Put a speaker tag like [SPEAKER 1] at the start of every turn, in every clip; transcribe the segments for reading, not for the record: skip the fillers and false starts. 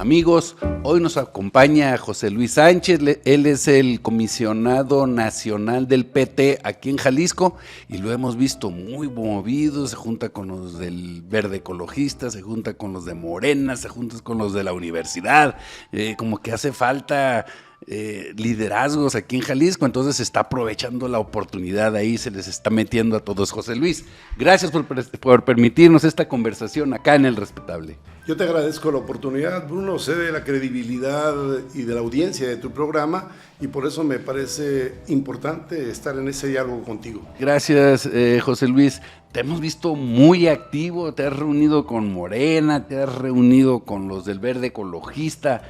[SPEAKER 1] Amigos, hoy nos acompaña José Luis Sánchez, él es el comisionado nacional del PT aquí en Jalisco y lo hemos visto muy movido, se junta con los del Verde Ecologista, se junta con los de Morena, se junta con los de la universidad, como que hace falta liderazgos aquí en Jalisco, entonces se está aprovechando la oportunidad ahí, se les está metiendo a todos. José Luis, gracias por permitirnos esta conversación acá en El Respetable.
[SPEAKER 2] Yo te agradezco la oportunidad, Bruno, sé de la credibilidad y de la audiencia de tu programa y por eso me parece importante estar en ese diálogo contigo.
[SPEAKER 1] Gracias, José Luis. Te hemos visto muy activo, te has reunido con Morena, te has reunido con los del Verde Ecologista.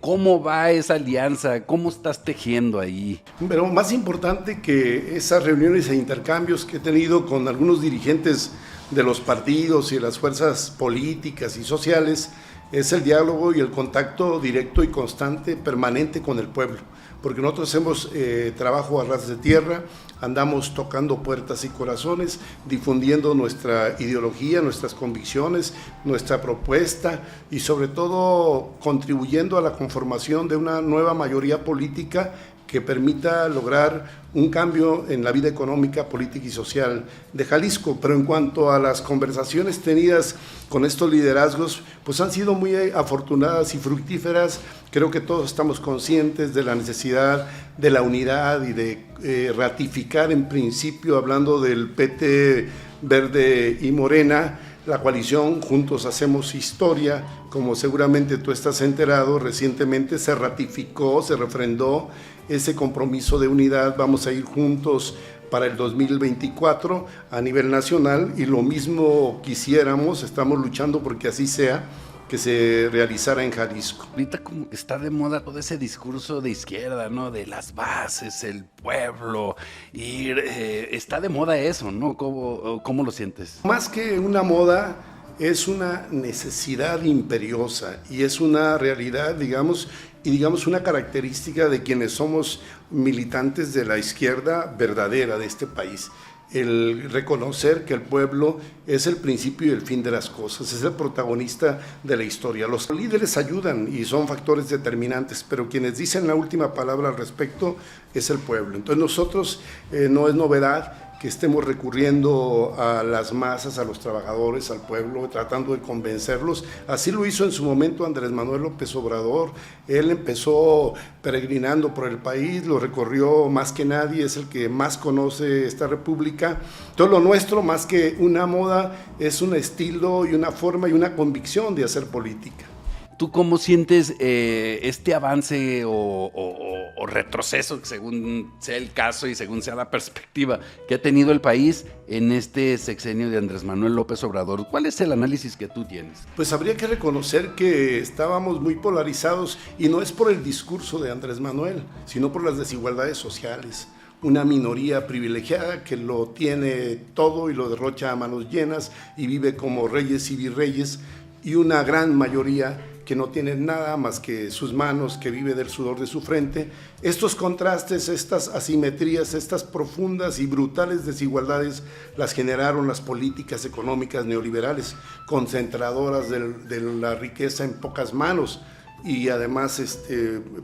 [SPEAKER 1] ¿Cómo va esa alianza? ¿Cómo estás tejiendo ahí?
[SPEAKER 2] Pero más importante que esas reuniones e intercambios que he tenido con algunos dirigentes de los partidos y las fuerzas políticas y sociales es el diálogo y el contacto directo y constante, permanente con el pueblo, porque nosotros hacemos trabajo a ras de tierra, andamos tocando puertas y corazones, difundiendo nuestra ideología, nuestras convicciones, nuestra propuesta y sobre todo contribuyendo a la conformación de una nueva mayoría política que permita lograr un cambio en la vida económica, política y social de Jalisco. Pero en cuanto a las conversaciones tenidas con estos liderazgos, pues han sido muy afortunadas y fructíferas. Creo que todos estamos conscientes de la necesidad de la unidad y de ratificar en principio, hablando del PT, Verde y Morena, la coalición Juntos Hacemos Historia. Como seguramente tú estás enterado, recientemente se ratificó, se refrendó ese compromiso de unidad. Vamos a ir juntos para el 2024 a nivel nacional y lo mismo quisiéramos, estamos luchando porque así sea, que se realizara en Jalisco.
[SPEAKER 1] Ahorita como que está de moda todo ese discurso de izquierda, ¿no? De las bases, el pueblo, y está de moda eso, ¿no? ¿Cómo lo sientes?
[SPEAKER 2] Más que una moda, es una necesidad imperiosa y es una realidad, digamos una característica de quienes somos militantes de la izquierda verdadera de este país. El reconocer que el pueblo es el principio y el fin de las cosas, es el protagonista de la historia. Los líderes ayudan y son factores determinantes, pero quienes dicen la última palabra al respecto es el pueblo. Entonces nosotros no es novedad que estemos recurriendo a las masas, a los trabajadores, al pueblo, tratando de convencerlos. Así lo hizo en su momento Andrés Manuel López Obrador. Él empezó peregrinando por el país, lo recorrió más que nadie, es el que más conoce esta república. Todo lo nuestro, más que una moda, es un estilo y una forma y una convicción de hacer política.
[SPEAKER 1] ¿Tú cómo sientes este avance o retroceso, según sea el caso y según sea la perspectiva que ha tenido el país en este sexenio de Andrés Manuel López Obrador? ¿Cuál es el análisis que tú tienes?
[SPEAKER 2] Pues habría que reconocer que estábamos muy polarizados y no es por el discurso de Andrés Manuel, sino por las desigualdades sociales. Una minoría privilegiada que lo tiene todo y lo derrocha a manos llenas y vive como reyes y virreyes, y una gran mayoría que no tiene nada más que sus manos, que vive del sudor de su frente. Estos contrastes, estas asimetrías, estas profundas y brutales desigualdades las generaron las políticas económicas neoliberales, concentradoras de la riqueza en pocas manos y además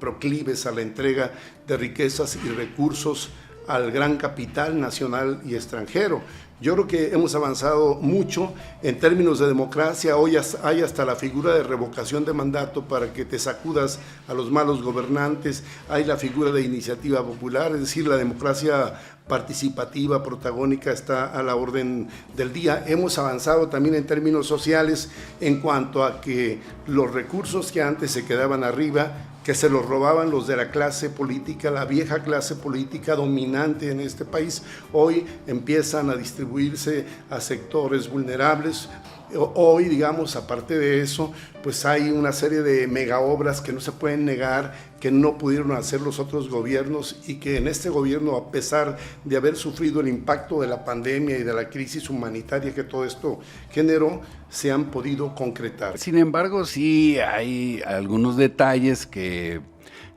[SPEAKER 2] proclives a la entrega de riquezas y recursos al gran capital nacional y extranjero. Yo creo que hemos avanzado mucho en términos de democracia. Hoy hay hasta la figura de revocación de mandato para que te sacudas a los malos gobernantes. Hay la figura de iniciativa popular, es decir, la democracia participativa, protagónica está a la orden del día. Hemos avanzado también en términos sociales en cuanto a que los recursos que antes se quedaban arriba, que se los robaban los de la clase política, la vieja clase política dominante en este país, hoy empiezan a distribuirse a sectores vulnerables. Hoy, digamos, aparte de eso, pues hay una serie de megaobras que no se pueden negar, que no pudieron hacer los otros gobiernos y que en este gobierno, a pesar de haber sufrido el impacto de la pandemia y de la crisis humanitaria que todo esto generó, se han podido concretar.
[SPEAKER 1] Sin embargo, sí hay algunos detalles que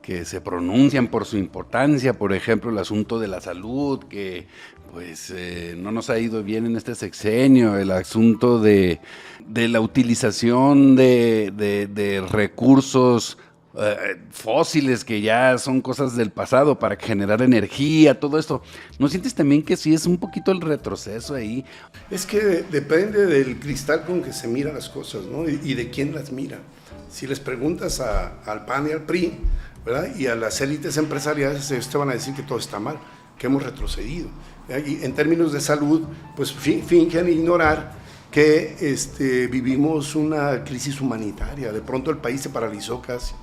[SPEAKER 1] que se pronuncian por su importancia, por ejemplo, el asunto de la salud, que pues no nos ha ido bien en este sexenio, el asunto de la utilización de recursos fósiles que ya son cosas del pasado para generar energía, todo esto. ¿No sientes también que sí es un poquito el retroceso ahí?
[SPEAKER 2] Es que depende del cristal con que se miran las cosas, ¿no? Y de quién las mira. Si les preguntas al PAN y al PRI, ¿verdad? Y a las élites empresariales, ellos te van a decir que todo está mal, que hemos retrocedido. Y en términos de salud, pues fingen ignorar que vivimos una crisis humanitaria. De pronto el país se paralizó casi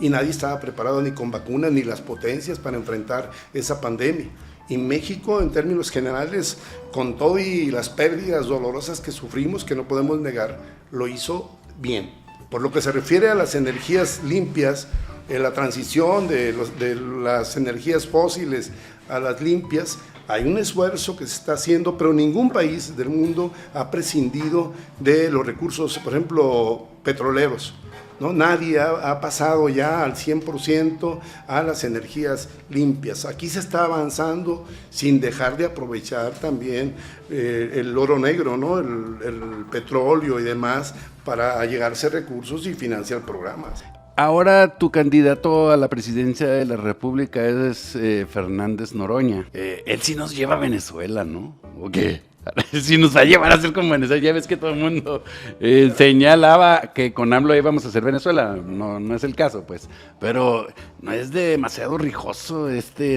[SPEAKER 2] y nadie estaba preparado ni con vacunas ni las potencias para enfrentar esa pandemia. Y México, en términos generales, con todo y las pérdidas dolorosas que sufrimos, que no podemos negar, lo hizo bien. Por lo que se refiere a las energías limpias, la transición de las energías fósiles a las limpias, hay un esfuerzo que se está haciendo, pero ningún país del mundo ha prescindido de los recursos, por ejemplo, petroleros, ¿no? Nadie ha pasado ya al 100% a las energías limpias. Aquí se está avanzando sin dejar de aprovechar también el oro negro, ¿no? el petróleo y demás, para allegarse recursos y financiar programas.
[SPEAKER 1] Ahora tu candidato a la presidencia de la República es Fernández Noroña. Él sí nos lleva a Venezuela, ¿no? ¿O qué? Sí nos va a llevar a ser como Venezuela. Ya ves que todo el mundo señalaba que con AMLO íbamos a hacer Venezuela. No es el caso, pues. Pero ¿no es demasiado rijoso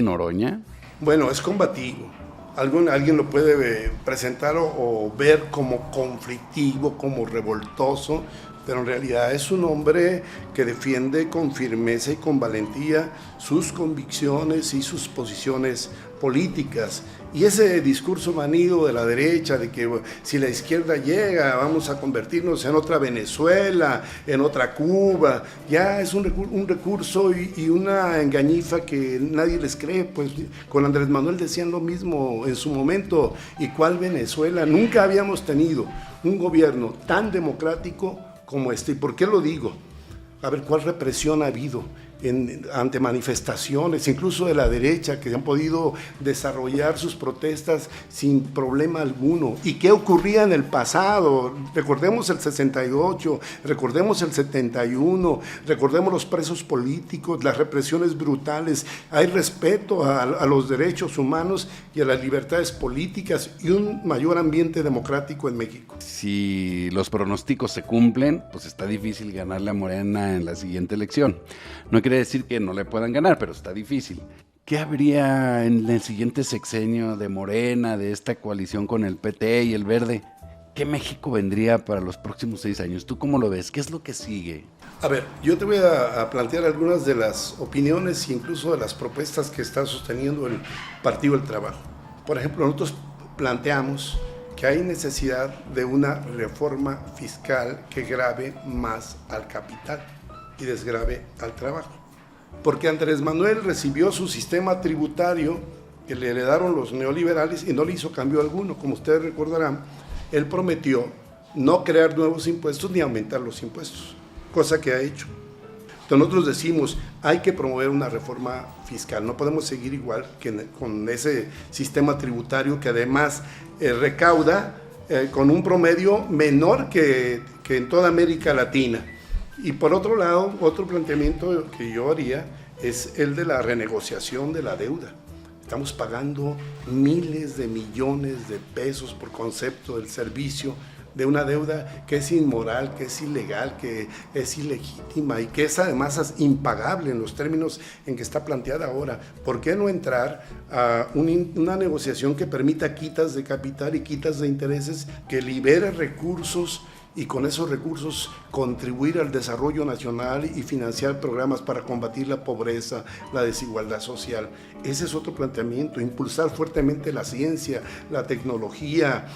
[SPEAKER 1] Noroña?
[SPEAKER 2] Bueno, es combativo. Alguien lo puede presentar o ver como conflictivo, como revoltoso, pero en realidad es un hombre que defiende con firmeza y con valentía sus convicciones y sus posiciones políticas. Y ese discurso manido de la derecha de que si la izquierda llega vamos a convertirnos en otra Venezuela, en otra Cuba, ya es un recurso y una engañifa que nadie les cree. Pues con Andrés Manuel decían lo mismo en su momento. ¿Y cuál Venezuela? Nunca habíamos tenido un gobierno tan democrático como este. ¿Y por qué lo digo? A ver, ¿cuál represión ha habido ante manifestaciones, incluso de la derecha, que han podido desarrollar sus protestas sin problema alguno? ¿Y qué ocurría en el pasado? Recordemos el 68, recordemos el 71, recordemos los presos políticos, las represiones brutales. Hay respeto a los derechos humanos y a las libertades políticas y un mayor ambiente democrático en México.
[SPEAKER 1] Si los pronósticos se cumplen, pues está difícil ganarle a Morena en la siguiente elección. No quiere decir que no le puedan ganar, pero está difícil. ¿Qué habría en el siguiente sexenio de Morena, de esta coalición con el PT y el Verde? ¿Qué México vendría para los próximos 6 años? ¿Tú cómo lo ves? ¿Qué es lo que sigue?
[SPEAKER 2] A ver, yo te voy a plantear algunas de las opiniones e incluso de las propuestas que está sosteniendo el Partido del Trabajo. Por ejemplo, nosotros planteamos que hay necesidad de una reforma fiscal que grave más al capital y desgrave al trabajo. Porque Andrés Manuel recibió su sistema tributario que le heredaron los neoliberales y no le hizo cambio alguno. Como ustedes recordarán, él prometió no crear nuevos impuestos ni aumentar los impuestos, cosa que ha hecho. Entonces nosotros decimos, hay que promover una reforma fiscal, no podemos seguir igual que con ese sistema tributario que además recauda con un promedio menor que en toda América Latina. Y por otro lado, otro planteamiento que yo haría es el de la renegociación de la deuda. Estamos pagando miles de millones de pesos por concepto del servicio de una deuda que es inmoral, que es ilegal, que es ilegítima y que es además impagable en los términos en que está planteada ahora. ¿Por qué no entrar a una negociación que permita quitas de capital y quitas de intereses, que libere recursos y con esos recursos contribuir al desarrollo nacional y financiar programas para combatir la pobreza, la desigualdad social? Ese es otro planteamiento, impulsar fuertemente la ciencia, la tecnología,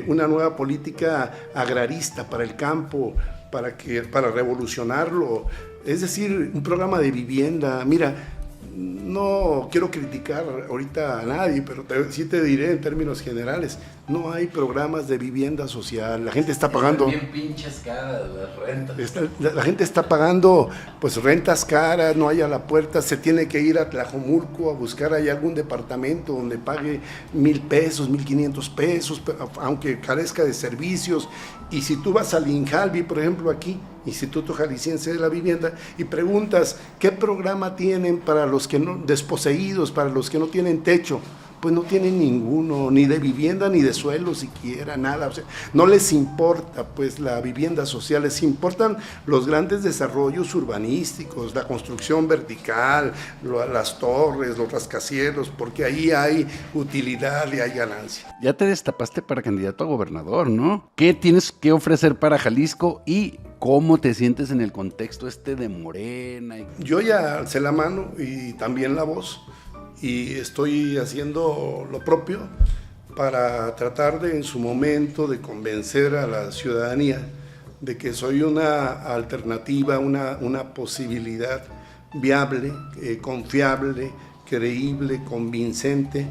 [SPEAKER 2] una nueva política agrarista para el campo, para revolucionarlo, es decir, un programa de vivienda. Mira, no quiero criticar ahorita a nadie, pero sí te diré en términos generales, No hay programas de vivienda social, la gente está pagando...
[SPEAKER 1] Bien pinches caras las rentas.
[SPEAKER 2] La gente está pagando pues rentas caras, no hay a la puerta, se tiene que ir a Tlajomulco a buscar ahí algún departamento donde pague 1,000 pesos, 1,500 pesos, aunque carezca de servicios. Y si tú vas al INJALVI, por ejemplo, aquí, Instituto Jalisciense de la Vivienda, y preguntas qué programa tienen para los que no, desposeídos, para los que no tienen techo, pues no tienen ninguno, ni de vivienda ni de suelo siquiera, nada. O sea, no les importa pues la vivienda social, les importan los grandes desarrollos urbanísticos, la construcción vertical, las torres, los rascacielos, porque ahí hay utilidad y hay ganancia.
[SPEAKER 1] Ya te destapaste para candidato a gobernador, ¿no? ¿Qué tienes que ofrecer para Jalisco y cómo te sientes en el contexto de Morena?
[SPEAKER 2] Yo ya alcé la mano y también la voz, y estoy haciendo lo propio para tratar de, en su momento, de convencer a la ciudadanía de que soy una alternativa, una posibilidad viable, confiable, creíble, convincente.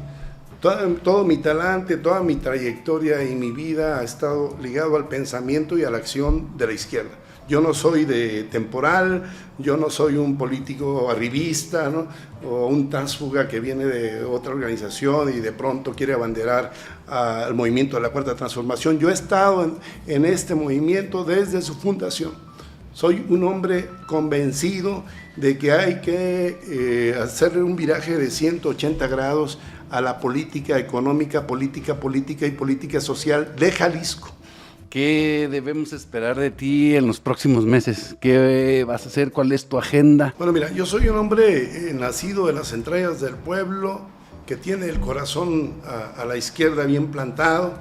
[SPEAKER 2] Todo mi talante, toda mi trayectoria y mi vida ha estado ligado al pensamiento y a la acción de la izquierda. Yo no soy de temporal, yo no soy un político arribista, ¿no? O un tránsfuga que viene de otra organización y de pronto quiere abanderar al movimiento de la Cuarta Transformación. Yo he estado en este movimiento desde su fundación. Soy un hombre convencido de que hay que hacerle un viraje de 180 grados a la política económica, política y política social de Jalisco.
[SPEAKER 1] ¿Qué debemos esperar de ti en los próximos meses? ¿Qué vas a hacer? ¿Cuál es tu agenda?
[SPEAKER 2] Bueno, mira, yo soy un hombre nacido de las entrañas del pueblo, que tiene el corazón a la izquierda bien plantado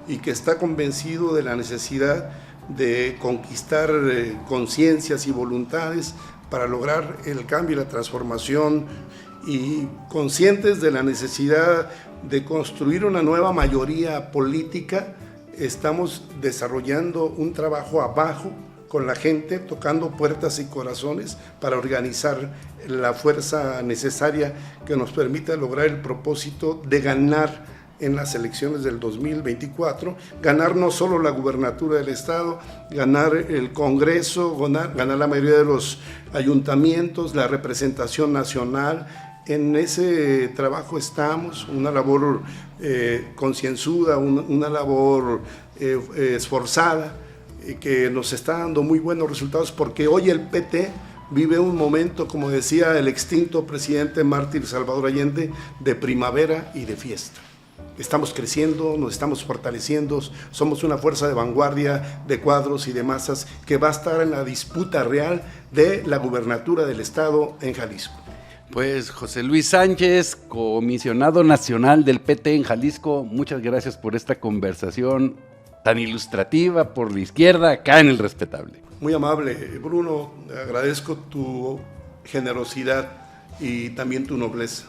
[SPEAKER 2] y que está convencido de la necesidad de conquistar conciencias y voluntades para lograr el cambio y la transformación, y conscientes de la necesidad de construir una nueva mayoría política. Estamos desarrollando un trabajo abajo con la gente, tocando puertas y corazones para organizar la fuerza necesaria que nos permita lograr el propósito de ganar en las elecciones del 2024, ganar no solo la gubernatura del estado, ganar el Congreso, ganar la mayoría de los ayuntamientos, la representación nacional. En ese trabajo estamos, una labor concienzuda, una labor esforzada, que nos está dando muy buenos resultados, porque hoy el PT vive un momento, como decía el extinto presidente mártir Salvador Allende, de primavera y de fiesta. Estamos creciendo, nos estamos fortaleciendo, somos una fuerza de vanguardia, de cuadros y de masas que va a estar en la disputa real de la gubernatura del estado en Jalisco.
[SPEAKER 1] Pues José Luis Sánchez, comisionado nacional del PT en Jalisco, muchas gracias por esta conversación tan ilustrativa por la izquierda acá en El Respetable.
[SPEAKER 2] Muy amable, Bruno, agradezco tu generosidad y también tu nobleza.